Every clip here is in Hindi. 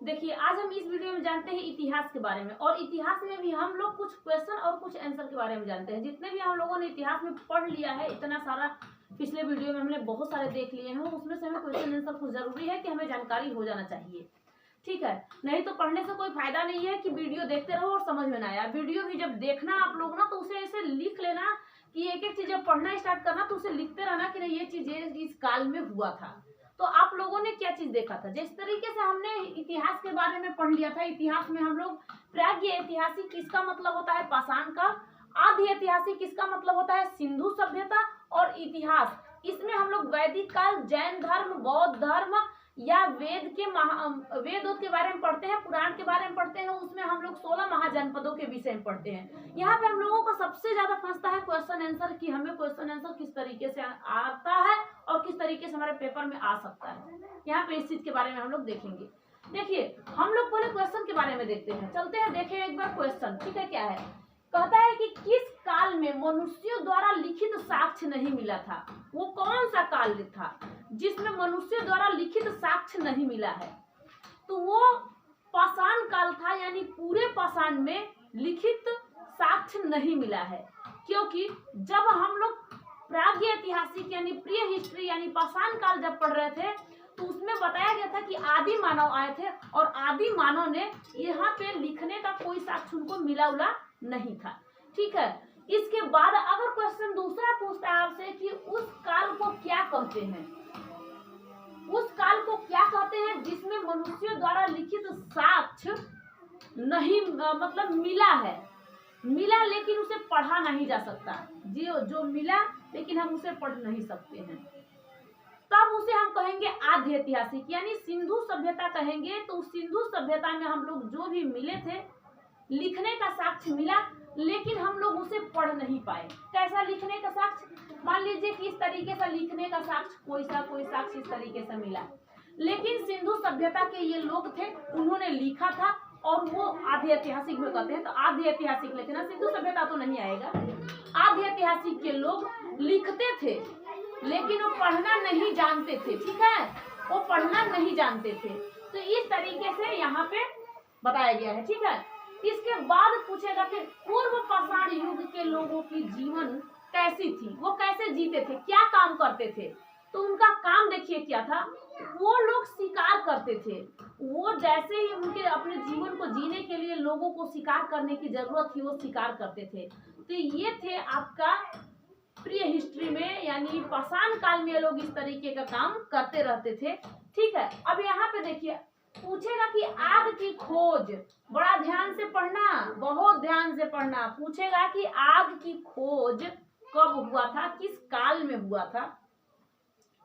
देखिए, आज हम इस वीडियो में जानते हैं इतिहास के बारे में, और इतिहास में भी हम लोग कुछ क्वेश्चन और कुछ आंसर के बारे में जानते हैं। जितने भी हम लोगों ने इतिहास में पढ़ लिया है, इतना सारा पिछले वीडियो में हमने बहुत सारे देख लिए हैं, उसमें से हमें क्वेश्चन आंसर कुछ जरूरी है कि हमें जानकारी हो जाना चाहिए। ठीक है, नहीं तो पढ़ने से कोई फायदा नहीं है कि वीडियो देखते रहो और समझ में ना आया। वीडियो भी जब देखना आप लोग ना, तो उसे ऐसे लिख लेना कि एक एक चीज जब पढ़ना स्टार्ट करना तो उसे लिखते रहना कि नहीं ये चीज इस काल में हुआ था। तो आप लोगों ने क्या चीज देखा था, जिस तरीके से हमने इतिहास के बारे में पढ़ लिया था। इतिहास में हम लोग प्राग्ञ ऐतिहासिक किसका मतलब होता है पाषाण काल, आदि ऐतिहासिक किसका मतलब होता है सिंधु सभ्यता, और इतिहास इसमें हम लोग वैदिक काल, जैन धर्म, बौद्ध धर्म या वेद के बारे में पढ़ते हैं, पुराण के बारे में पढ़ते हैं। उसमें हम लोग 16 महाजनपदों के विषय में पढ़ते हैं। यहाँ पे हम लोगों को सबसे ज्यादा फंसता है क्वेश्चन आंसर कि हमें क्वेश्चन आंसर किस तरीके से आता है और किस तरीके से हमारे पेपर में आ सकता है। यहाँ पे इस चीज के बारे में हम लोग देखेंगे। देखिए, हम लोग पहले क्वेश्चन के बारे में देखते हैं। चलते हैं, देखें एक बार क्वेश्चन। ठीक है, क्या है, कहता है कि किस काल में मनुष्यों द्वारा लिखित साक्ष्य नहीं मिला था। वो कौन सा काल था जिसमें मनुष्यों द्वारा लिखित साक्ष्य नहीं मिला है? तो वो पाषाण काल था, यानी पूरे पाषाण में लिखित साक्ष्य नहीं मिला है। क्योंकि जब हम लोग प्राग्ञ ऐतिहासिक यानी प्री हिस्ट्री यानी पाषाण काल जब पढ़ रहे थे, तो उसमें बताया गया था कि आदि मानव आए थे, और आदि मानव ने यहाँ पे लिखने का कोई साक्ष्य उनको मिला उला नहीं था। ठीक है, इसके बाद अगर क्वेश्चन दूसरा पूछता है आपसे कि उस काल को क्या कहते हैं, उस काल को क्या कहते हैं जिसमें मनुष्यों द्वारा लिखित साक्ष्य नहीं मतलब मिला लेकिन उसे पढ़ा नहीं जा सकता। जो मिला लेकिन हम उसे पढ़ नहीं सकते हैं, तब उसे हम कहेंगे आद्य ऐतिहासिक यानी सिंधु सभ्यता कहेंगे। तो सिंधु सभ्यता में हम लोग जो भी मिले थे, लिखने का साक्ष्य मिला, लेकिन हम लोग उसे पढ़ नहीं पाए। कैसा लिखने का साक्ष्य? मान लीजिए कि इस तरीके से लिखने का साक्ष्य कोई साक्ष्य इस तरीके से मिला, लेकिन सिंधु सभ्यता के ये लोग थे, उन्होंने लिखा था, और वो आद्य ऐतिहासिक में कहते हैं। तो आद्य ऐतिहासिक लिखना, सिंधु सभ्यता तो नहीं आएगा। आद्य ऐतिहासिक के लोग लिखते थे, लेकिन वो पढ़ना नहीं जानते थे। ठीक है, वो पढ़ना नहीं जानते थे। तो इस तरीके से यहाँ पे बताया गया है। ठीक है, इसके बाद पूछेगा कि पूर्व पाषाण युग के लोगों की जीवन कैसी थी, वो कैसे जीते थे, क्या काम करते थे। तो उनका काम देखिए क्या था, वो लोग शिकार करते थे। वो जैसे ही उनके अपने जीवन को जीने के लिए लोगों को शिकार करने की जरूरत थी, वो शिकार करते थे। तो ये थे आपका प्री हिस्ट्री में, यानी पाषाण काल में लोग इस तरीके का काम करते रहते थे। ठीक है, अब यहाँ पे देखिए पूछेगा कि आग की खोज, बड़ा ध्यान से पढ़ना, बहुत ध्यान से पढ़ना। पूछेगा कि आग की खोज कब हुआ था, किस काल में हुआ था।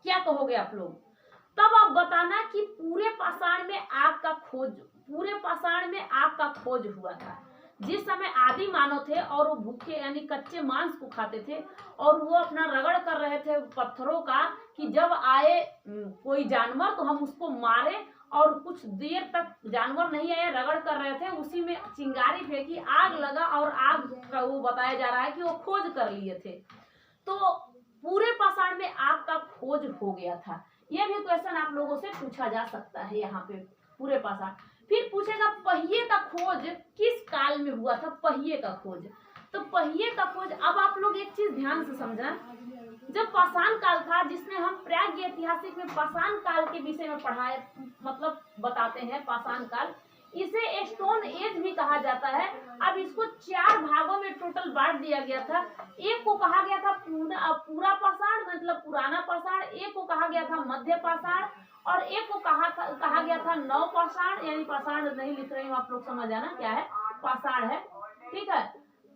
क्या कहोगे आप लोग? तब आप बताना कि पूरे पाषाण में आग का खोज हुआ था। जिस समय आदि मानव थे और वो भूखे यानी कच्चे मांस को खाते थे, और वो अपना रगड़ कर रहे थे पत्थरों का कि जब आए कोई जानवर तो हम उसको मारे, और कुछ देर तक जानवर नहीं आया, रगड़ कर रहे थे, उसी में चिंगारी फेंकी, आग लगा, और आग का वो बताया जा रहा है कि वो खोज कर लिए थे। तो पूरे पाषाण में आग का खोज हो गया था। यह भी क्वेश्चन आप लोगों से पूछा जा सकता है यहाँ पे, पूरे पाषाण। फिर पूछेगा पहिए का खोज किस काल में हुआ था, पहिए का खोज। तो पहिए का खोज, अब आप लोग एक चीज ध्यान से समझना, जब पाषाण काल था, जिसमें हम प्राग्ञ ऐतिहासिक में पाषाण काल के विषय में पढ़ाए मतलब बताते हैं पाषाण काल, इसे स्टोन एज भी कहा जाता है। अब इसको 4 भागों में टोटल बांट दिया गया था। एक को कहा गया था पूरा पाषाण मतलब पुराना पाषाण, एक को कहा गया था मध्य पाषाण, और एक को कहा गया था नव पाषाण, यानी पाषाण नहीं लिख रही हूँ, आप लोग समझ जाना क्या है, पाषाण है। ठीक है,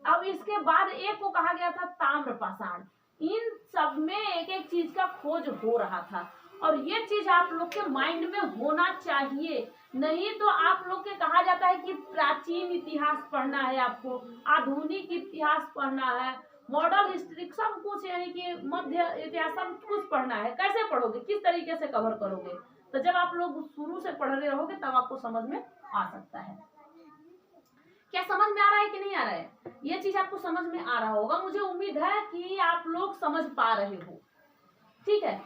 अब इसके बाद एक को कहा गया था ताम्र पाषाण। इन सब में एक एक चीज का खोज हो रहा था, और ये चीज आप लोग के माइंड में होना चाहिए। नहीं तो आप लोग के कहा जाता है कि प्राचीन इतिहास पढ़ना है, आपको आधुनिक इतिहास पढ़ना है, मॉडर्न हिस्ट्री सब कुछ, यानी कि मध्य इतिहास सब कुछ पढ़ना है। कैसे पढ़ोगे, किस तरीके से कवर करोगे? तो जब आप लोग शुरू से पढ़ रहे रहोगे तब आपको समझ में आ सकता है। क्या समझ में आ रहा है कि नहीं आ रहा है? ये चीज आपको समझ में आ रहा होगा, मुझे उम्मीद है कि आप लोग समझ पा रहे हो। ठीक है,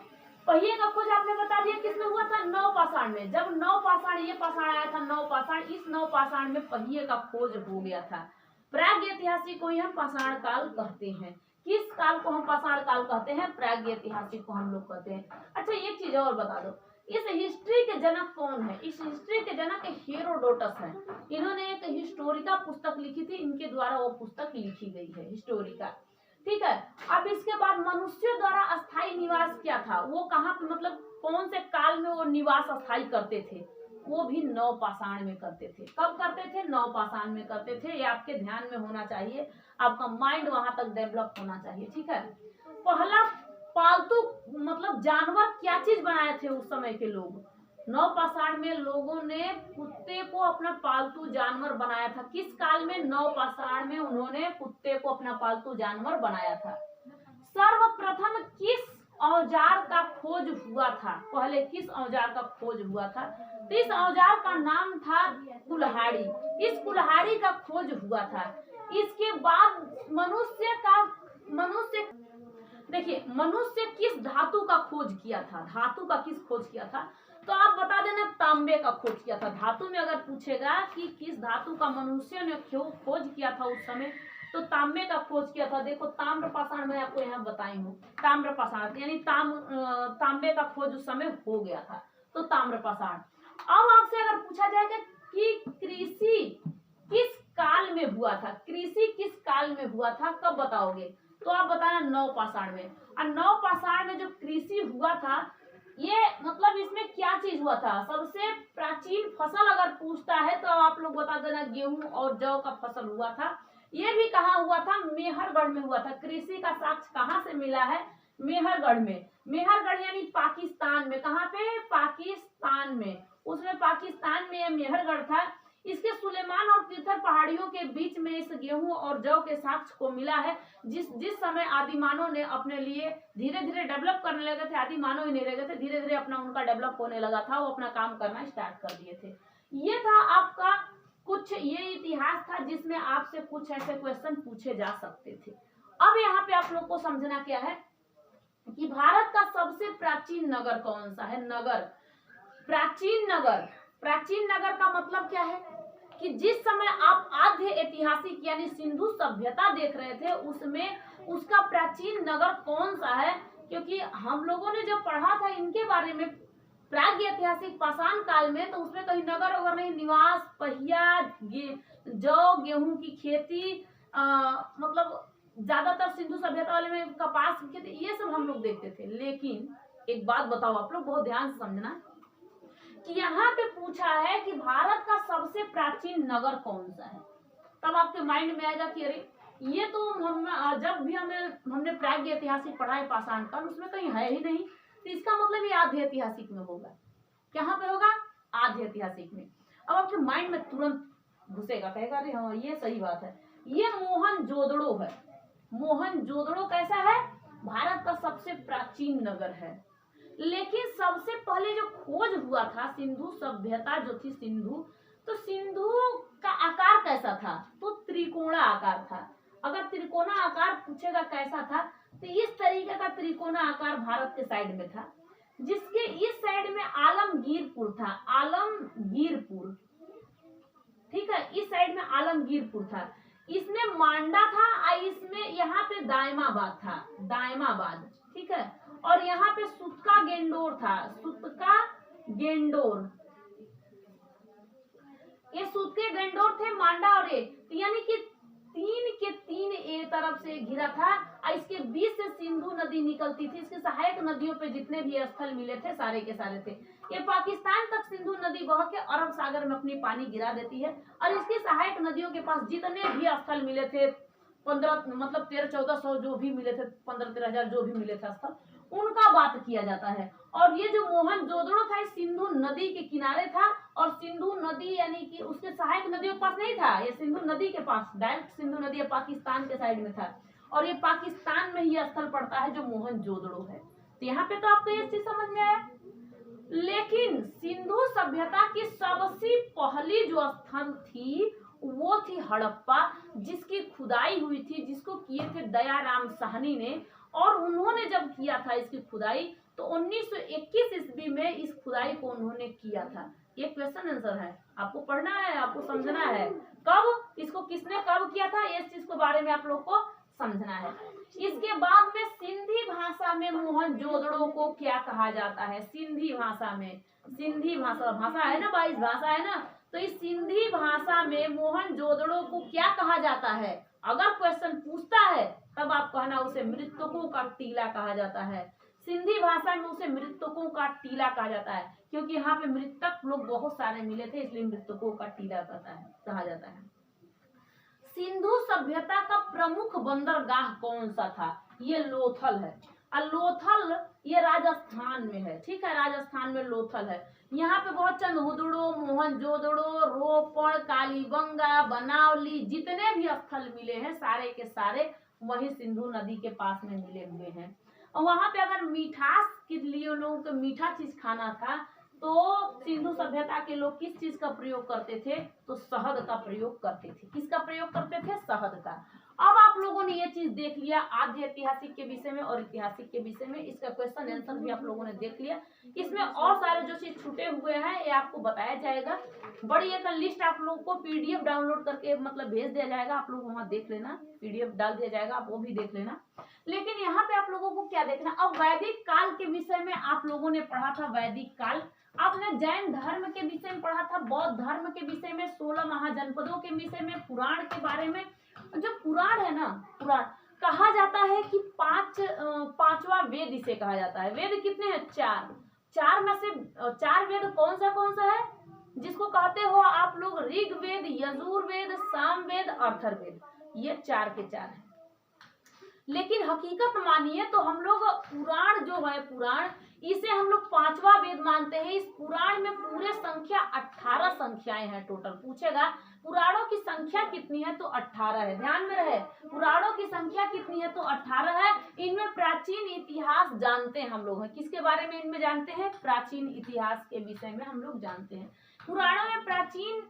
पहिए का खोज आपने बता दिया किसमें हुआ था, नवपाषाण में। जब नवपाषाण, ये पाषाण आया था नवपाषाण, इस नवपाषाण में पहिए का खोज हो गया था। प्रागैतिहासिक को ही हम पाषाण काल कहते हैं। किस काल को हम पाषाण काल कहते हैं, प्रागैतिहासिक को हम लोग कहते हैं। अच्छा एक चीज और बता दो, इस हिस्ट्री के जनक कौन है? इस हिस्ट्री के जनक हेरोडोटस है। इन्होंने एक हिस्टोरिका पुस्तक लिखी थी, इनके द्वारा वो पुस्तक लिखी गई है, हिस्टोरिका। ठीक है। अब इसके बाद मनुष्यों द्वारा अस्थायी निवास क्या था, वो कहाँ पे, मतलब कौन से काल में वो निवास अस्थायी करते थे? वो भी नवपाषाण में करते थे। कब करते थे? नवपाषाण में करते थे। ये आपके ध्यान में होना चाहिए, आपका माइंड वहां तक डेवलप होना चाहिए। ठीक है। पहला पालतू मतलब जानवर क्या चीज बनाए थे उस समय के लोग? नवपाषाण में लोगों ने कुत्ते को अपना पालतू जानवर बनाया था। किस काल में? नवपाषाण में उन्होंने कुत्ते को अपना पालतू जानवर बनाया था। सर्वप्रथम किस औजार का खोज हुआ था? पहले किस औजार का खोज हुआ था? तो इस औजार का नाम था कुल्हाड़ी। इस कुल्हाड़ी का खोज हुआ था। इसके बाद मनुष्य किस धातु का खोज किया था? धातु का किस खोज किया था? तो आप बता देना, तांबे का खोज किया था। धातु में अगर पूछेगा कि किस धातु का मनुष्य ने खोज किया था उस समय, तो तांबे का खोज किया था। देखो ताम्रपाषाण मैं आपको यहाँ बताई हूँ, ताम्रपाषाण यानी तांबे का खोज उस समय हो गया था, तो ताम्रपाषाण। अब आपसे अगर पूछा जाएगा कि कृषि किस काल में हुआ था, कृषि किस काल में हुआ था, कब बताओगे? तो आप बताना नवपाषाण में। और नवपाषाण में जो कृषि हुआ था, ये मतलब इसमें क्या चीज हुआ था? सबसे प्राचीन फसल अगर पूछता है तो आप लोग बता देना, गेहूं और जौ का फसल हुआ था। ये भी कहाँ हुआ था? मेहरगढ़ में हुआ था। कृषि का साक्ष्य कहाँ से मिला है? मेहरगढ़ में। मेहरगढ़ यानी पाकिस्तान में। कहाँ पे? पाकिस्तान में। उसमें पाकिस्तान में यह मेहरगढ़ था। इसके सुलेमान और तीर्थर पहाड़ियों के बीच में इस गेहूं और जौ के साक्ष्य को मिला है। जिस समय आदिमानव ने अपने लिए धीरे धीरे डेवलप करने लगे थे, आदिमानव ही नहीं रह गए थे, धीरे धीरे अपना उनका डेवलप होने लगा था, वो अपना काम करना स्टार्ट कर दिए थे। ये था आपका कुछ ये इतिहास था जिसमें आपसे कुछ ऐसे क्वेश्चन पूछे जा सकते थे। अब यहाँ पे आप लोग को समझना क्या है कि भारत का सबसे प्राचीन नगर कौन सा है? नगर, प्राचीन नगर। प्राचीन नगर का मतलब क्या है कि जिस समय आप आद्य ऐतिहासिक यानी सिंधु सभ्यता देख रहे थे, उसमें उसका प्राचीन नगर कौन सा है? क्योंकि हम लोगों ने जब पढ़ा था इनके बारे में प्रागैतिहासिक पाषाण काल में, तो उसमें कहीं नगर वगर नहीं, निवास, पहिया, जौ गेहूं की खेती, मतलब ज्यादातर सिंधु सभ्यता वाले में कपास की खेती, ये सब हम लोग देखते थे। लेकिन एक बात बताओ आप लोग, बहुत ध्यान से समझना कि यहाँ पे पूछा है कि भारत का सबसे प्राचीन नगर कौन सा है। तब आपके माइंड में आएगा कि अरे ये तो जब भी हमने प्रागैतिहासिक पढ़ा है पाषाण काल, उसमें कहीं है ही नहीं, तो इसका मतलब ये आद्य ऐतिहासिक में होगा। कहाँ पे होगा? आद्य ऐतिहासिक में। अब आपके माइंड में तुरंत घुसेगा, कहेगा अरे हाँ ये सही बात है, ये मोहनजोदड़ो है। मोहनजोदड़ो कैसा है? भारत का सबसे प्राचीन नगर है। लेकिन सबसे पहले जो खोज हुआ था, सिंधु सभ्यता जो थी सिंधु, तो सिंधु का आकार कैसा था? तो त्रिकोणा आकार था। अगर त्रिकोणा आकार पूछेगा कैसा था, तो इस तरीके का त्रिकोणा आकार भारत के साइड में था, जिसके इस साइड में आलमगीरपुर था। आलमगीरपुर, ठीक है, इस साइड में आलमगीरपुर था। इसमें मांडा था और इसमें यहाँ पे दायमाबाद था, दायमाबाद, ठीक है। और यहाँ पे सुतका गेंडोर था, सुतका गेंडोर। ये सुतके गेंडोर थे, मांडा और यानी कि तीन के तीन एक तरफ से घिरा था और इसके बीच से सिंधु नदी निकलती थी। इसके सहायक नदियों पे जितने भी स्थल मिले थे सारे के सारे थे। ये पाकिस्तान तक सिंधु नदी बह के अरब सागर में अपनी पानी गिरा देती है और इसकी सहायक नदियों के पास जितने भी स्थल मिले थे 1300-1400 जो भी मिले थे, 15-13 हजार जो भी मिले थे स्थल, उनका बात किया जाता है। और ये जो मोहनजोदड़ो था सिंधु नदी के किनारे था और सिंधु नदी यानी कि उसके सहायक नदियों के पास नहीं था, ये सिंधु नदी के पास, डायरेक्ट सिंधु नदी पाकिस्तान के साइड में था और ये पाकिस्तान में ही स्थल पड़ता है जो मोहनजोदड़ो है। तो यहाँ पे तो आपको ये चीज समझ में आया। लेकिन सिंधु सभ्यता की सबसे पहली जो स्थल थी वो थी हड़प्पा, जिसकी खुदाई हुई थी, जिसको किए थे दयाराम साहनी ने। और उन्होंने जब किया था इसकी खुदाई तो 1921 ईस्वी में इस खुदाई को उन्होंने किया था। ये क्वेश्चन आंसर है, आपको पढ़ना है, आपको समझना है। कब इसको किसने कब किया था, इस चीज के बारे में आप लोग को समझना है। इसके बाद में सिंधी भाषा में मोहनजोदड़ो को क्या कहा जाता है? सिंधी भाषा में, सिंधी भाषा है ना, 22 भाषा है ना, तो इस सिंधी भाषा में मोहनजोदड़ो को क्या कहा जाता है? अगर क्वेश्चन पूछता है तब आप कहना उसे मृतकों का टीला कहा जाता है। सिंधी भाषा में उसे मृतकों का टीला कहा जाता है, क्योंकि यहाँ पे मृतक लोग बहुत सारे मिले थे, इसलिए मृतकों का टीला कहा जाता है। सिंधु सभ्यता का प्रमुख बंदरगाह कौन सा था? ये लोथल है। लोथल ये राजस्थान में है, ठीक है, राजस्थान में लोथल है। यहाँ पे बहुत चंदहुदड़ो, मोहनजोदड़ो, रोपड़, कालीबंगा, बनावली जितने भी स्थल मिले हैं सारे के सारे वही सिंधु नदी के पास में मिले हुए हैं। और वहां पे अगर मिठास के लिए लोगों को मीठा चीज खाना था तो सिंधु सभ्यता के लोग किस चीज का प्रयोग करते थे? तो शहद का प्रयोग करते थे। किसका प्रयोग करते थे? शहद का। अब आप लोगों ने ये चीज देख लिया आद्य ऐतिहासिक के विषय में और ऐतिहासिक के विषय में, इसका क्वेश्चन आंसर भी आप लोगों ने देख लिया। इसमें और सारे जो चीज छूटे हुए हैं ये आपको बताया जाएगा। बड़ी एक लिस्ट आप लोगों को पीडीएफ डाउनलोड करके मतलब भेज दिया जाएगा, आप लोग वहां देख लेना, पीडीएफ डाल दिया जाएगा, आप वो भी देख लेना। लेकिन यहाँ पे आप लोगों को क्या देखना, अब वैदिक काल के विषय में आप लोगों ने पढ़ा था। वैदिक काल आपने जैन धर्म के विषय में पढ़ा था, बौद्ध धर्म के विषय में, 16 महाजनपदों के विषय में, पुराण के बारे में। जो पुराण है ना, पुराण कहा जाता है कि पांचवा वेद इसे कहा जाता है। वेद कितने हैं? 4। 4 में से 4 वेद कौन सा है जिसको कहते हो आप लोग? ऋग्वेद, यजुर्वेद, सामवेद, अथर्ववेद, ये 4 के 4 है। लेकिन हकीकत मानिए तो हम लोग पुराण जो है, पुराण इसे हम लोग 5वां वेद मानते हैं। इस पुराण में पूरे संख्या 18 संख्याएं हैं टोटल। पूछेगा पुराणों की संख्या कितनी है, तो 18 है। ध्यान में रहे, पुराणों की संख्या कितनी है, तो 18 है। इनमें प्राचीन इतिहास जानते हैं हम लोग हैं। किसके बारे में इनमें जानते हैं? प्राचीन इतिहास के विषय में हम लोग जानते हैं। पुराणों में प्राचीन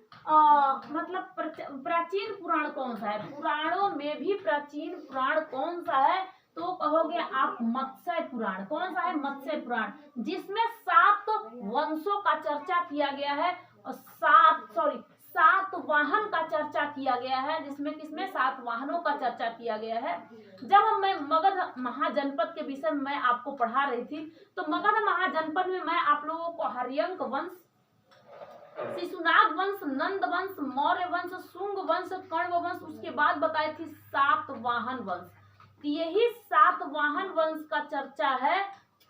प्राचीन पुराण कौन सा है? पुराणों में भी प्राचीन पुराण कौन सा है? तो कहोगे आप मत्स्य पुराण। कौन सा है? मत्स्य पुराण, जिसमें 7 वंशों का चर्चा किया गया है और 7 वाहन का चर्चा किया गया है। जिसमें किसमें? 7 वाहनों का चर्चा किया गया है। जब मैं मगध महाजनपद के विषय में मैं आपको पढ़ा रही थी तो मगध महाजनपद में मैं आप लोगों को हर्यंक वंश, शिशुनाग वंश, नंद वंश, मौर्य वंश, शुंग वंश, कण्व वंश, उसके बाद बताई थी 7 वाहन वंश। यही 7 वाहन वंश का चर्चा है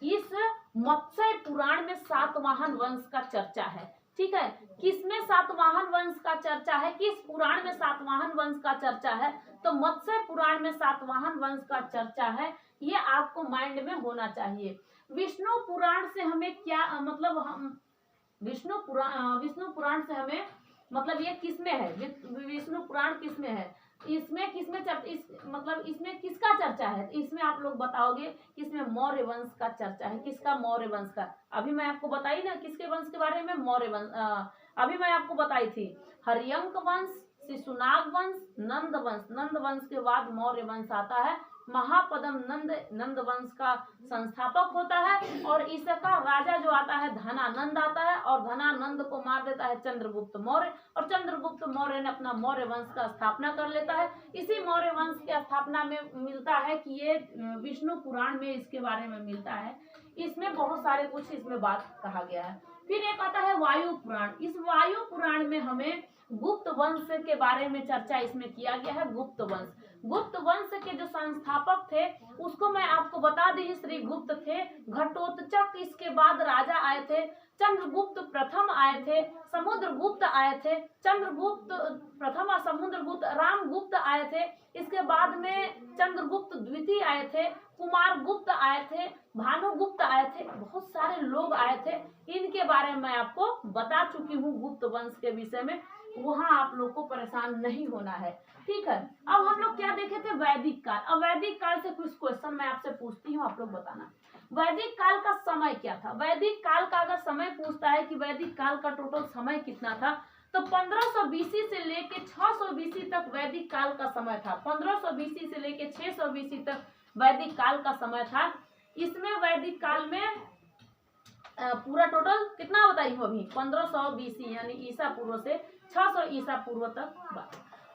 इस मत्स्य पुराण में। 7 वाहन वंश का चर्चा है, ठीक है। किसमें 7 वाहन वंश का चर्चा है? किस पुराण में 7 वाहन वंश का चर्चा है? तो मत्स्य पुराण में 7 वाहन वंश का चर्चा है। ये आपको माइंड में होना चाहिए। विष्णु पुराण से हमें क्या मतलब, हम विष्णु पुराण से हमें मतलब ये किसमें है? विष्णु पुराण किसमें है? इसमें किसमें इसमें किसका चर्चा है? इसमें आप लोग बताओगे किसमें? मौर्य वंश का चर्चा है। किसका? मौर्य वंश का। अभी मैं आपको बताई ना किसके वंश के बारे में? मौर्य वंश। अभी मैं आपको बताई थी हर्यंक वंश, शिशुनाग वंश, नंद वंश। नंद वंश के बाद मौर्य वंश आता है। महापद्म नंद वंश का संस्थापक होता है और इसका राजा जो आता है धनानंद आता है और धनानंद को मार देता है चंद्रगुप्त मौर्य और चंद्रगुप्त मौर्य ने अपना मौर्य वंश का स्थापना कर लेता है। इसी मौर्य वंश की स्थापना में मिलता है कि ये विष्णु पुराण में इसके बारे में मिलता है। इसमें बहुत सारे कुछ इसमें बात कहा गया है। फिर एक आता है वायु पुराण। इस वायु पुराण में हमें गुप्त वंश के बारे में चर्चा इसमें किया गया है। गुप्त वंश, गुप्त वंश के जो संस्थापक थे उसको मैं आपको बता दी, श्री गुप्त थे। घटोत्कच इसके बाद राजा आए थे। चंद्रगुप्त प्रथम आए थे, समुद्रगुप्त आए थे, चंद्रगुप्त प्रथम और समुद्रगुप्त, रामगुप्त आए थे। इसके बाद में चंद्रगुप्त द्वितीय आए थे, कुमार गुप्त आए थे, भानुगुप्त आए थे। बहुत सारे लोग आए थे। इनके बारे में मैं आपको बता चुकी हूँ गुप्त वंश के विषय में। वहां आप लोग को परेशान नहीं होना है, ठीक है। अब हम लोग क्या देखे थे? वैदिक काल। अब वैदिक काल से कुछ क्वेश्चन मैं आपसे पूछती हूँ, आप लोग बताना वैदिक काल का समय क्या था। वैदिक काल का अगर समय पूछता है कि वैदिक काल का टोटल समय कितना था, तो 1500 BC से लेके 600 BC तक वैदिक काल का समय था। 1500 BC से लेके 600 BC तक वैदिक काल का समय था। इसमें वैदिक काल में पूरा टोटल कितना बताई हो अभी 1500 BC यानी ईसा पूर्व से 600 ईसा पूर्व तक।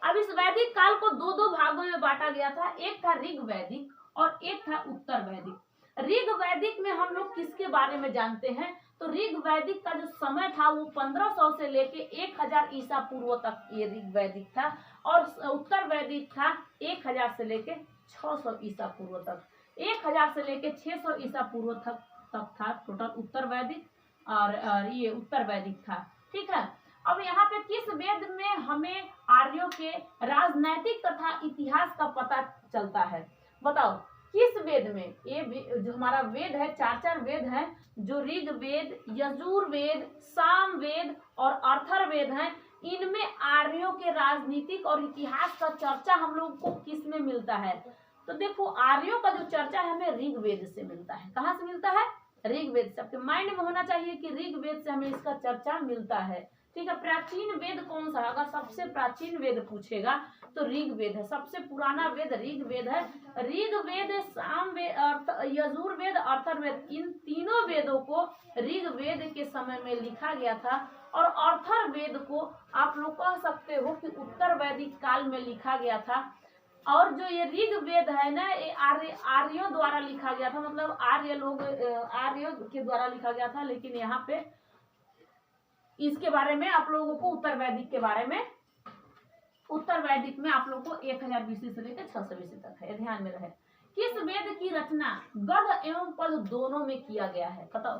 अब इस वैदिक काल को दो भागों में बांटा गया था, एक था ऋग वैदिक और एक था उत्तर वैदिक। ऋग वैदिक में हम लोग किसके बारे में जानते हैं, तो ऋग वैदिक का जो समय था वो 1500 से लेके 1000 ईसा पूर्व तक ये ऋग वैदिक था, और उत्तर वैदिक था 1000 से लेके 600 ईसा पूर्व तक। 1000 से लेके 600 ईसा पूर्व तक था टोटल उत्तर वैदिक, और ये उत्तर वैदिक था। ठीक है, अब यहाँ पे किस वेद में हमें आर्यों के राजनैतिक तथा इतिहास का पता चलता है, बताओ किस वेद में। ये जो हमारा वेद है, चार वेद हैं, जो ऋग वेद, यजुर वेद, साम वेद और अथर्ववेद हैं, इनमें आर्यों के राजनीतिक और इतिहास का चर्चा हम लोग को किस में मिलता है, तो देखो आर्यों का जो चर्चा है हमें ऋग वेद से मिलता है। कहाँ से मिलता है, ऋग वेद से। आपके माइंड में होना चाहिए कि ऋग वेद से हमें इसका चर्चा मिलता है। ठीक है, प्राचीन वेद कौन सा, अगर सबसे प्राचीन वेद पूछेगा तो ऋग वेद है, सबसे पुराना वेद ऋग वेद है। ऋग वेद, साम वेद, यजुर वेद, अथर्ववेद, इन तीनों वेदों को ऋग वेद के समय में लिखा गया था, और अथर्ववेद को आप लोग कह सकते हो कि उत्तर वैदिक काल में लिखा गया था। और जो ये ऋग वेद है ना, ये आर्यों द्वारा लिखा गया था, मतलब आर्यों के द्वारा लिखा गया था, लेकिन यहाँ पे इसके बारे में आप लोगों को उत्तर वैदिक में आप लोगों को 1000 BC से लेकर 600 BC तक है, ध्यान में रहे। किस वेद की रचना गद एवं पद दोनों में किया गया है, बताओ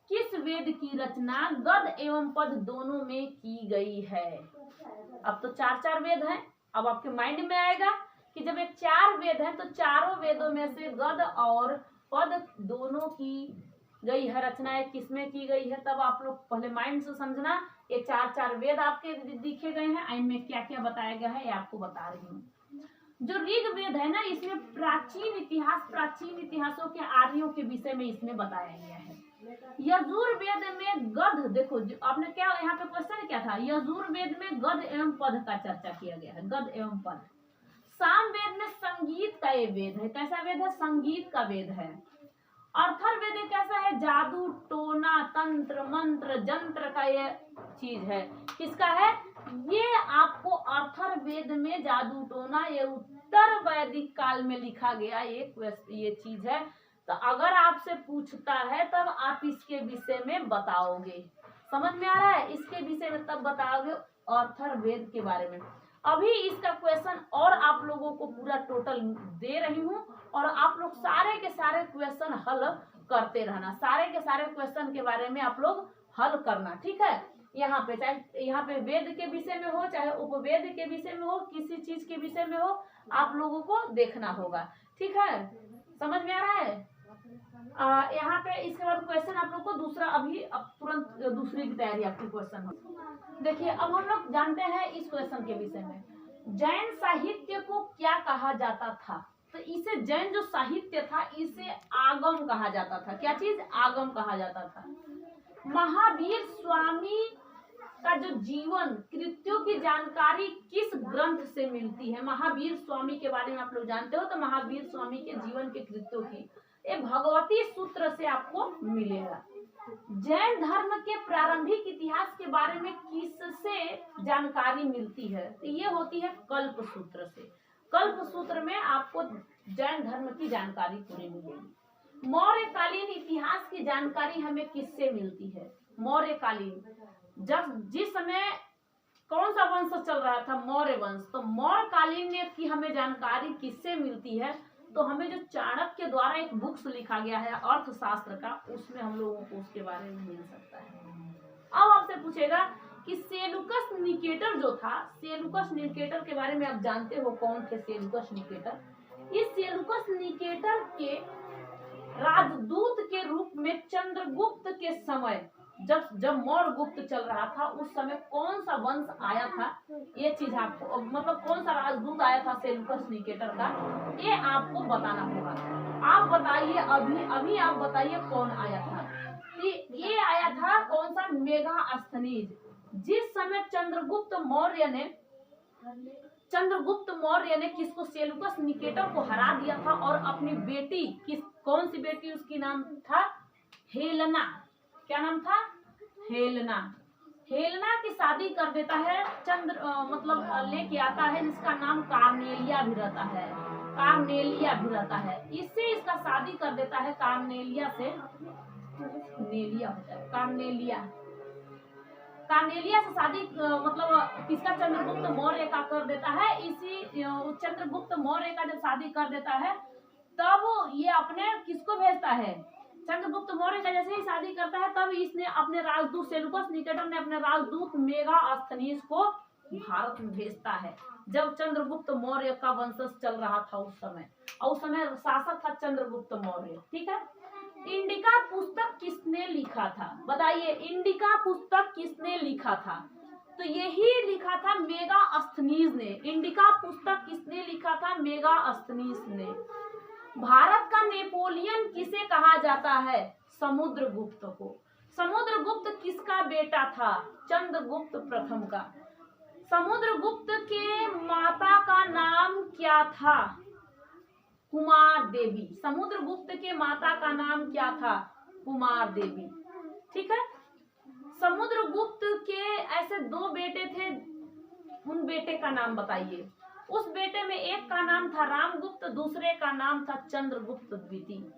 किस वेद की रचना गद एवं पद दोनों में की गई है। अब तो चार वेद हैं, अब आपके माइंड में आएगा कि जब ये 4 वेद हैं तो चारों वेदों में से गद और पद दोनों की गई है रचनाएं किसमें की गई है, तब आप लोग पहले माइंड से समझना। ये 4 वेद आपके दिखे गए हैं, इनमें क्या क्या बताया गया है ये आपको बता रही हूँ। जो ऋग वेद है ना, इसमें प्राचीन इतिहासों के आर्यों के विषय में इसमें बताया गया है। यजुर वेद में गद, देखो आपने क्या यहाँ पे क्वेश्चन क्या था, यजुर वेद में गद एवं पद का चर्चा किया गया है, गद एवं पद। साम वेद में संगीत का ये वेद है, कैसा वेद है, संगीत का वेद है। अथर्ववेद कैसा है, जादू टोना तंत्र मंत्र जंत्र का ये चीज है, किसका है, ये आपको अथर्ववेद में जादू टोना ये उत्तर वैदिक काल में लिखा गया ये चीज है। तो अगर आपसे पूछता है तब आप इसके विषय में बताओगे, समझ में आ रहा है, इसके विषय में तब बताओगे अथर्ववेद के बारे में। अभी इसका क्वेश्चन और आप लोगों को पूरा टोटल दे रही हूँ, और आप लोग सारे के सारे क्वेश्चन हल करते रहना, सारे के सारे क्वेश्चन के बारे में आप लोग हल करना। ठीक है, यहाँ पे चाहे यहाँ पे वेद के विषय में हो चाहे उपवेद के विषय में हो, किसी चीज के विषय में हो, आप लोगों को देखना होगा। ठीक है, समझ में आ रहा है। यहाँ पे इसके बाद क्वेश्चन आप लोग को दूसरा, अभी अब तुरंत दूसरी की तैयारी आपकी क्वेश्चन हो। देखिए अब हम लोग जानते हैं इस क्वेश्चन के विषय में, जैन साहित्य को क्या कहा जाता था, तो इसे जैन जो साहित्य था इसे आगम कहा जाता था। क्या चीज, आगम कहा जाता था। महावीर स्वामी का जो जीवन कृत्यों की जानकारी किस ग्रंथ से मिलती है, महावीर स्वामी के बारे में आप लोग जानते हो, तो महावीर स्वामी के जीवन के कृत्यों की ये भगवती सूत्र से आपको मिलेगा। जैन धर्म के प्रारंभिक इतिहास के बारे में किससे जानकारी मिलती है, तो ये होती है कल्प सूत्र से। कल्प सूत्र में आपको जैन धर्म की जानकारी पूरी मिलेगी। मौर्यकालीन इतिहास की जानकारी हमें किससे मिलती है, मौर्यकालीन, जब जिस समय कौन सा वंश चल रहा था, मौर्य वंश, तो मौर्यकालीन की हमें जानकारी किससे मिलती है, तो हमें जो चाणक्य द्वारा एक बुक्स लिखा गया है अर्थशास्त्र का, उसमें हम लोगों को उसके बारे में मिल सकता है। अब आपसे पूछेगा कि सेलुकस निकेटर जो था, सेलुकस निकेटर के बारे में आप जानते हो कौन थे सेलुकस निकेटर। इस सेलुकस निकेटर के राजदूत के रूप में चंद्रगुप्त के समय, जब मौर्य गुप्त चल रहा था उस समय कौन सा वंश आया था, ये चीज आपको, मतलब कौन सा राजदूत आया था सेलुकस निकेटर का, ये आपको बताना होगा। आप बताइए, अभी आप बताइए कौन आया था। ये आया था कौन सा, मेगास्थनीज। जिस समय चंद्रगुप्त मौर्य ने चंद्रगुप्त मौर्य ने किसको, सेल्यूकस निकेटर को हरा दिया था और अपनी बेटी, कौन सी बेटी, उसकी नाम था हेलेना। क्या नाम था? हेलेना। हेलेना की शादी कर देता है मतलब लेके आता है, जिसका नाम कार्नेलिया भी रहता है। कार्नेलिया भी रहता है। इससे इसका शादी कर देता है कार्नेलिया से। नेलिया होता है, कार्नेलिया से शादी मतलब किसका, चंद्रगुप्त मौर्य का कर देता है। इसी चंद्रगुप्त मौर्य का जब शादी कर देता है तब ये अपने किसको भेजता है, चंद्रगुप्त मौर्य का जैसे ही शादी करता है तब इसने अपने राजदूत, सेल्यूकस निकेटर ने अपने राजदूत मेगास्थनीज को भारत में भेजता है, जब चंद्रगुप्त मौर्य का वंशज चल रहा था उस समय, और उस समय शासक था चंद्रगुप्त मौर्य। ठीक है। इंडिका पुस्तक किसने लिखा था? बताइए, इंडिका पुस्तक किसने लिखा था? तो यही लिखा था मेगास्थनीज ने। इंडिका पुस्तक किसने लिखा था? मेगास्थनीज ने। भारत का नेपोलियन किसे कहा जाता है? समुद्रगुप्त को। समुद्रगुप्त किसका बेटा था? चंद्रगुप्त प्रथम का। समुद्रगुप्त के माता का नाम क्या था? कुमार देवी। समुद्रगुप्त के माता का नाम क्या था? कुमार देवी। ठीक है। समुद्रगुप्त के ऐसे 2 बेटे थे, उन बेटे का नाम बताइए। उस बेटे में एक का नाम था रामगुप्त, दूसरे का नाम था चंद्रगुप्त द्वितीय।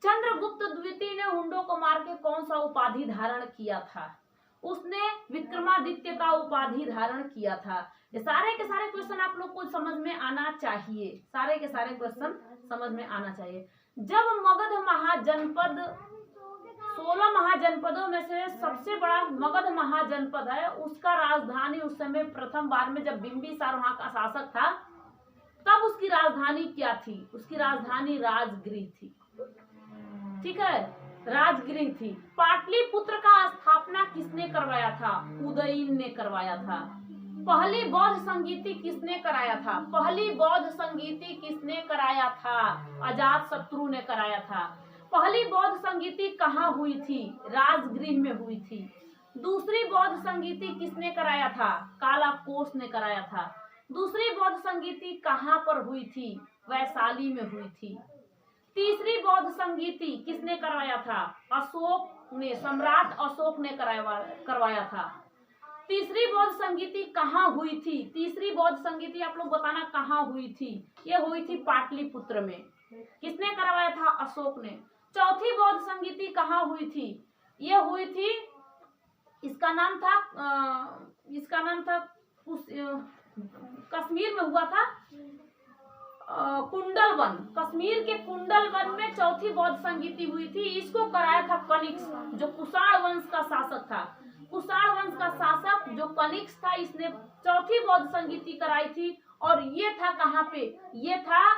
चंद्रगुप्त द्वितीय ने हुंडों को मार के कौन सा उपाधि धारण किया था? उसने विक्रमादित्य का उपाधि धारण किया था। ये सारे के सारे क्वेश्चन आप लोग को समझ में आना चाहिए, सारे के सारे क्वेश्चन समझ में आना चाहिए। जब मगध महाजनपद 16 महाजनपदों में से सबसे बड़ा मगध महाजनपद है, उसका राजधानी उस समय प्रथम बार में जब बिंबिसार वहां का शासक था तब उसकी राजधानी क्या थी? उसकी राजधानी राजगृह थी। ठीक है, राजगृह थी। पाटलिपुत्र का स्थापना किसने करवाया था? उदयन ने करवाया था। पहली बौद्ध संगीति किसने कराया था? पहली बौद्ध संगीति किसने कराया था? अजातशत्रु ने कराया था। पहली बौद्ध संगीति कहाँ हुई थी? राजगृह में हुई थी। दूसरी बौद्ध संगीति किसने कराया था? कालाकोस ने कराया था। दूसरी बौद्ध संगीति कहाँ पर हुई थी? वैशाली में हुई थी। तीसरी बौद्ध संगीति किसने करवाया था? अशोक ने, सम्राट अशोक ने करवाया था। तीसरी बौद्ध संगीति कहाँ हुई थी? तीसरी बौद्ध संगीति आप लोग बताना कहाँ हुई थी? ये हुई थी पाटलिपुत्र में। किसने करवाया था? अशोक ने। चौथी बौद्ध संगीति कहाँ हुई थी? ये हुई थी, इसका नाम था कश्मीर में हुआ था, कुंडलवन। कश्मीर के कुंडलवन में चौथी बौद्ध संगीति हुई थी। इसको कराया था कनिष्क, जो कुषाण वंश का शासक था। कुषाण वंश का शासक जो कनिष्क था, इसने चौथी बौद्ध संगीति कराई थी। और ये था कहाँ पे? ये था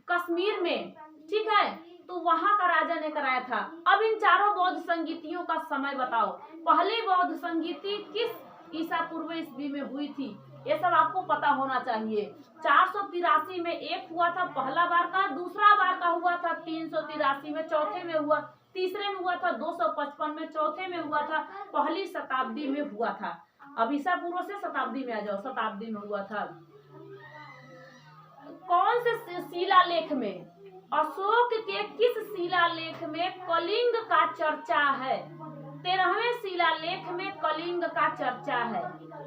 कश्मीर में। ठीक है, तो वहां का राजा ने कराया था। अब इन चारों बौद्ध संगीतियों का समय बताओ। पहली बौद्ध संगीति किस ईसा पूर्व ईस्वी में हुई थी? ये सब आपको पता होना चाहिए। 483 में एक हुआ था पहला बार का, दूसरा बार का हुआ था 383 में, चौथे में हुआ, तीसरे में हुआ था 255 में, चौथे में हुआ था पहली शताब्दी में हुआ था। अब ईसा पूर्व से शताब्दी में आ जाओ, शताब्दी में हुआ था। कौन से शिलालेख में, अशोक के किस शिलालेख में कलिंग का चर्चा है? 13वें शिलालेख में कलिंग का चर्चा है।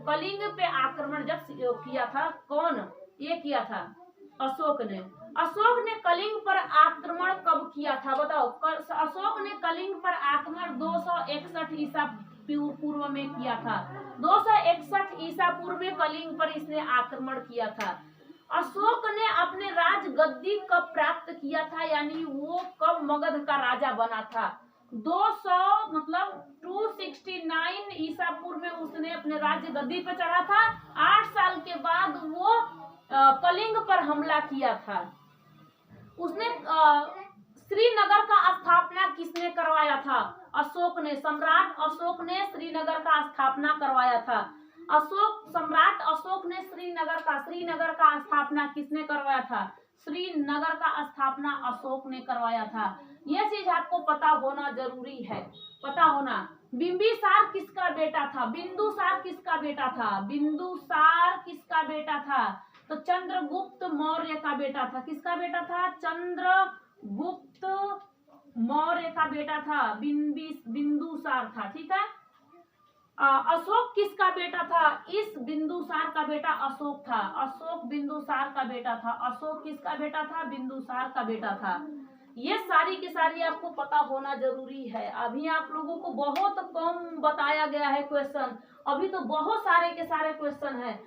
कलिंग पे आक्रमण जब किया था, कौन ये किया था? अशोक ने। अशोक ने कलिंग पर आक्रमण कब किया था? बताओ। अशोक ने कलिंग पर आक्रमण 261 ईसा पूर्व में किया था। 261 ईसा पूर्व में कलिंग पर इसने आक्रमण किया था। अशोक ने अपने राजगद्दी कब प्राप्त किया था, यानी वो कब मगध का राजा बना था? 269 ईसा पूर्व में उसने अपने राज्य गद्दी पर चढ़ा था। 8 साल के बाद वो कलिंग पर हमला किया था। उसने श्रीनगर का स्थापना किसने करवाया था? अशोक ने। सम्राट अशोक ने श्रीनगर का स्थापना करवाया था। सम्राट अशोक ने श्रीनगर का स्थापना किसने करवाया था? श्रीनगर का स्थापना अशोक ने करवाया था। यह चीज आपको पता होना जरूरी है, पता होना। बिंबिसार किसका बेटा था? बिंदुसार किसका बेटा था? बिंदुसार किसका बेटा था? तो चंद्रगुप्त मौर्य का बेटा था। किसका बेटा था? चंद्रगुप्त मौर्य का बेटा था। बिंदुसार था। ठीक है। अशोक किसका बेटा था? इस बिंदुसार का बेटा अशोक था। अशोक बिंदुसार का बेटा था। अशोक किसका बेटा था? बिंदुसार का बेटा था। ये सारी की सारी आपको पता होना जरूरी है। अभी आप लोगों को बहुत कम बताया गया है क्वेश्चन, अभी तो बहुत सारे के सारे क्वेश्चन है।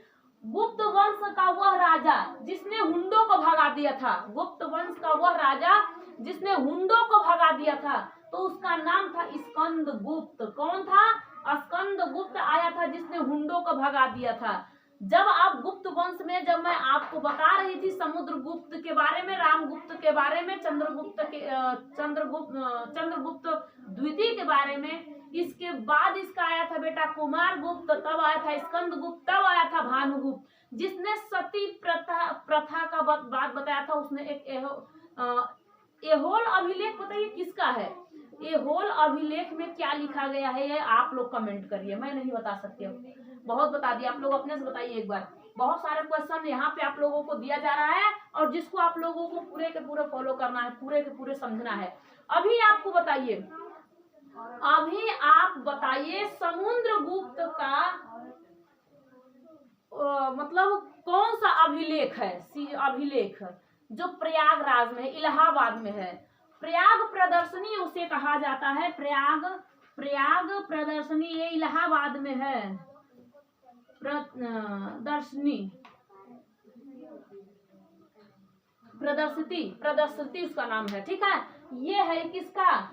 गुप्त वंश का वह राजा जिसने हुंडों को भगा दिया था। गुप्त वंश का वह राजा जिसने हुंडों को भगा दिया था, तो उसका नाम था स्कंदगुप्त। कौन था? स्कंदगुप्त आया था जिसने हुंडों को भगा दिया था। जब आप गुप्त वंश में, जब मैं आपको बता रही थी समुद्रगुप्त के बारे में, रामगुप्त के बारे में, चंद्रगुप्त द्वितीय के बारे में, इसके बाद इसका आया था बेटा कुमारगुप्त, तब आया था स्कंदगुप्त, तब आया था भानुगुप्त, जिसने सती प्रथा का बात बताया था। उसने एक एहोल अभिलेख बताइए किसका है? एहोल अभिलेख में क्या लिखा गया है ये आप लोग कमेंट करिए, मैं नहीं बता सकती हूँ। बहुत बता दिया, आप लोग अपने से बताइए एक बार। बहुत सारे क्वेश्चन यहाँ पे आप लोगों को दिया जा रहा है और जिसको आप लोगों को पूरे के पूरे फॉलो करना है, पूरे के पूरे समझना है। अभी आपको बताइए, अभी आप बताइए समुद्रगुप्त का मतलब कौन सा अभिलेख है? अभिलेख जो प्रयागराज में, इलाहाबाद में है। प्रयाग प्रदर्शनी उसे कहा जाता है। प्रयाग प्रदर्शनी ये इलाहाबाद में है। प्रदर्शिती उसका नाम है। ठीक है। ये है किसका?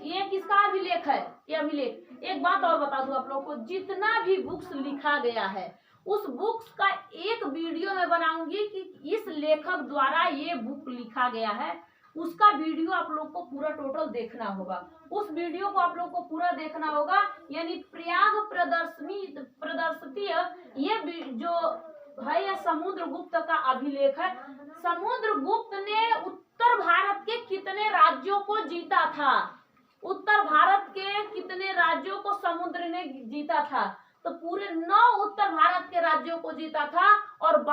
ये किसका अभिलेख है? ये अभिलेख। एक बात और बता दूं आप लोगों को, जितना भी बुक्स लिखा गया है उस बुक्स का एक वीडियो मैं बनाऊंगी कि इस लेखक द्वारा ये बुक लिखा गया है, उसका वीडियो आप लोग को पूरा टोटल देखना होगा। उस वीडियो को आप लोग को पूरा देखना होगा। यानी प्रयाग प्रदर्शिती ये जो है ये समुद्रगुप्त का अभिलेख है। समुद्रगुप्त ने उत्तर भारत के कितने राज्यों को जीता था? उत्तर भारत के कितने राज्यों को समुद्र ने जीता था? तो पूरे 9 उत्तर भारत के राज्यों को जीता था। और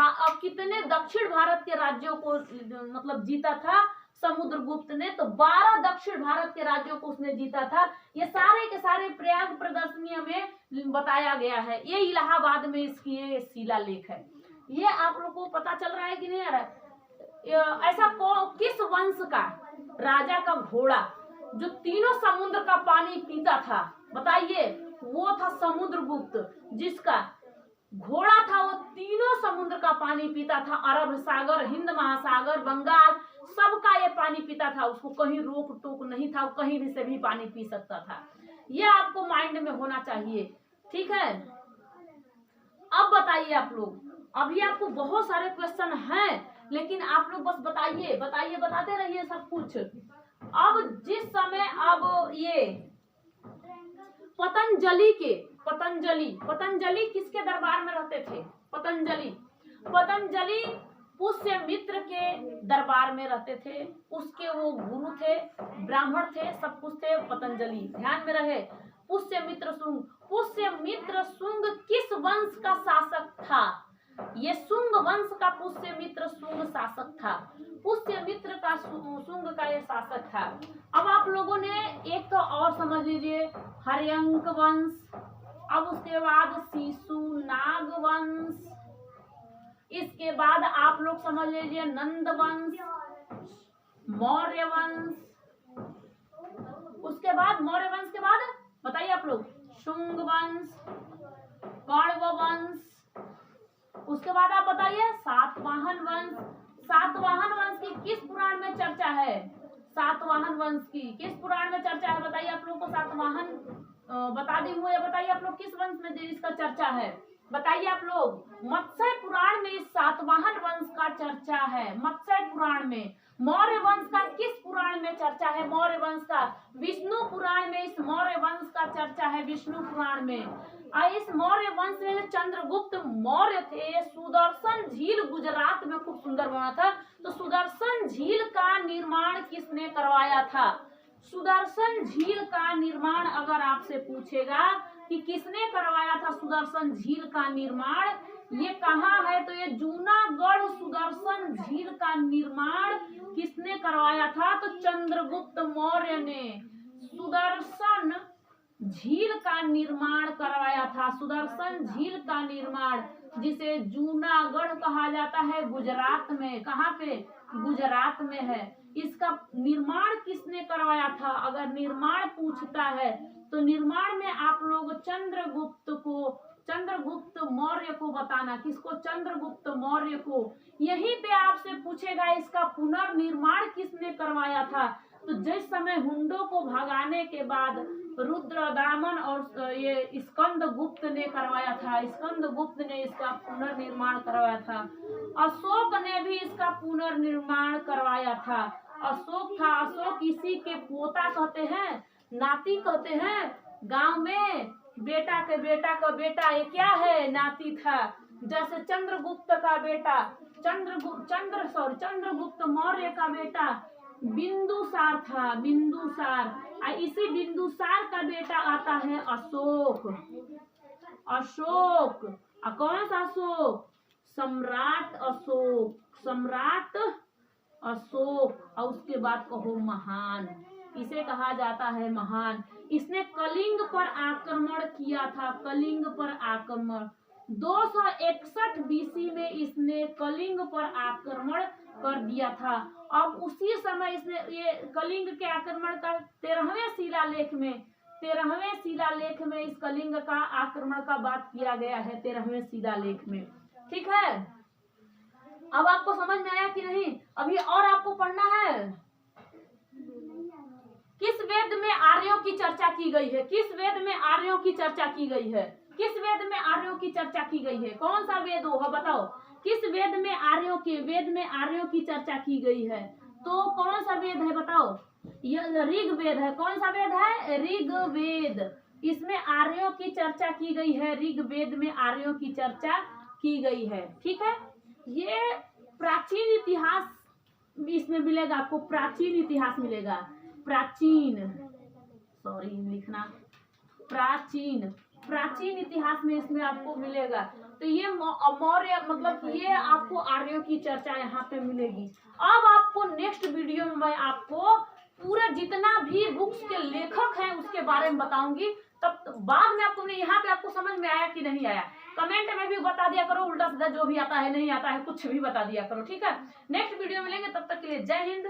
कितने दक्षिण भारत के राज्यों को मतलब जीता था समुद्रगुप्त ने? तो 12 दक्षिण भारत के राज्यों को उसने जीता था। ये सारे के सारे प्रयाग प्रदर्शनी में बताया गया है। ये इलाहाबाद में इसकी ये शिलालेख है। ये आप लोग को पता चल रहा है कि नहीं आ रहा है? ऐसा किस वंश का राजा का घोड़ा जो तीनों समुद्र का पानी पीता था, बताइए? वो था समुद्रगुप्त, जिसका घोड़ा था वो तीनों समुद्र का पानी पीता था। अरब सागर, हिंद महासागर, बंगाल, सबका ये पानी पीता था। उसको कहीं रोक टोक नहीं था, कहीं भी से भी पानी पी सकता था। ये आपको माइंड में होना चाहिए। ठीक है। अब बताइए आप लोग, अभी आपको बहुत सारे क्वेश्चन हैं, लेकिन आप लोग बस बताइए बताइए, बताते रहिए सब कुछ। अब जिस समय अब ये पतंजलि किसके दरबार में रहते थे? पतंजलि पुष्यमित्र के दरबार में रहते थे। उसके वो गुरु थे, ब्राह्मण थे, सब कुछ थे। पतंजलि ध्यान में रहे। पुष्यमित्र शुंग किस वंश का शासक था? ये शुंग वंश का पुष्यमित्र शुंग शासक था। पुष्यमित्र का शुंग का ये शासक था। अब आप लोगों ने एक तो और समझ लीजिए, हर्यंक वंश, अब उसके बाद शिशुनाग वंश, इसके बाद आप लोग समझ लीजिए नंद वंश, मौर्य वंश, उसके बाद मौर्य वंश के बाद बताइए आप लोग शुंग वंश, कण्व वंश, उसके बाद आप बताइए सातवाहन वंश। सातवाहन वंश की किस पुराण में चर्चा है? सातवाहन वंश की किस पुराण में चर्चा है? बताइए आप लोग को। सातवाहन बता दी हूँ, या बताइए आप लोग किस वंश में इसका चर्चा है? बताइए आप लोग। मत्स्य पुराण में इस सातवाहन वंश का चर्चा है, मत्स्य पुराण में। मौर्य वंश का किस पुराण में चर्चा है? मौर्य वंश का विष्णु पुराण में इस मौर्य वंश का चर्चा है, विष्णु पुराण में। इस मौर्य वंश में चंद्रगुप्त मौर्य थे। सुदर्शन झील गुजरात में खूब सुंदर बना था। तो सुदर्शन झील का निर्माण किसने करवाया था? सुदर्शन झील का निर्माण अगर आपसे पूछेगा कि किसने करवाया था सुदर्शन झील का निर्माण, ये कहाँ है, तो ये जूनागढ़ सुदर्शन झील का निर्माण किसने करवाया था, तो चंद्रगुप्त मौर्य ने सुदर्शन झील का निर्माण करवाया था। सुदर्शन झील का निर्माण, जिसे जूनागढ़ कहा जाता है, गुजरात में। कहाँ पे, गुजरात में है। इसका निर्माण किसने करवाया था, अगर निर्माण पूछता है तो निर्माण में आप लोग चंद्रगुप्त मौर्य को बताना। किसको, चंद्रगुप्त मौर्य को। यहीं पे आपसे पूछेगा इसका पुनर्निर्माण किसने करवाया था, तो जिस समय हुंडों को भगाने के बाद रुद्रदामन और ये स्कंदगुप्त ने करवाया था। स्कंदगुप्त ने इसका पुनर्निर्माण करवाया था। अशोक ने भी इसका पुनर्निर्माण करवाया था। अशोक था, अशोक इसी के पोता कहते हैं, नाती कहते हैं। गांव में बेटा के बेटा का बेटा, ये क्या है, नाती था। जैसे चंद्रगुप्त का बेटा चंद्रगुप्त मौर्य का बेटा बिंदुसार था, बिंदुसार। इसी बिंदुसार का बेटा आता है अशोक। अशोक कौन सा अशोक, सम्राट अशोक, सम्राट अशोक। और उसके बाद कहो महान, इसे कहा जाता है महान। इसने कलिंग पर आक्रमण किया था, कलिंग पर आक्रमण 261 बीसी में इसने कलिंग पर आक्रमण कर दिया था। अब उसी समय इसने ये कलिंग के आक्रमण का 13वें शिलालेख में इस कलिंग का आक्रमण का बात किया गया है, 13वें शिलालेख में। ठीक है, अब आपको समझ में आया कि नहीं, अभी और आपको पढ़ना है। किस वेद में आर्यों की चर्चा की गई है, किस वेद में आर्यों की चर्चा की गई है, किस वेद में आर्यों की चर्चा की गई है, कौन सा वेद होगा बताओ। किस वेद में आर्यों की चर्चा की गई है, तो कौन सा वेद है बताओ, यह ऋग्वेद है। कौन सा वेद है, ऋग्वेद। इसमें आर्यों की चर्चा की गई है, ऋग्वेद में आर्यों की चर्चा की गई है। ठीक है, ये प्राचीन इतिहास इसमें मिलेगा आपको, प्राचीन इतिहास मिलेगा, प्राचीन इतिहास में इसमें आपको मिलेगा। तो ये मौर्य मतलब ये आपको आर्यों की चर्चा यहाँ पे मिलेगी। अब आपको नेक्स्ट वीडियो में मैं आपको पूरा जितना भी बुक्स के लेखक हैं उसके बारे में बताऊंगी। तब बाद में आपको यहाँ पे आपको समझ में आया कि नहीं आया, कमेंट में भी बता दिया करो, उल्टा सीधा जो भी आता है नहीं आता है कुछ भी बता दिया करो। ठीक है, नेक्स्ट वीडियो मिलेंगे, तब तक के लिए जय हिंद।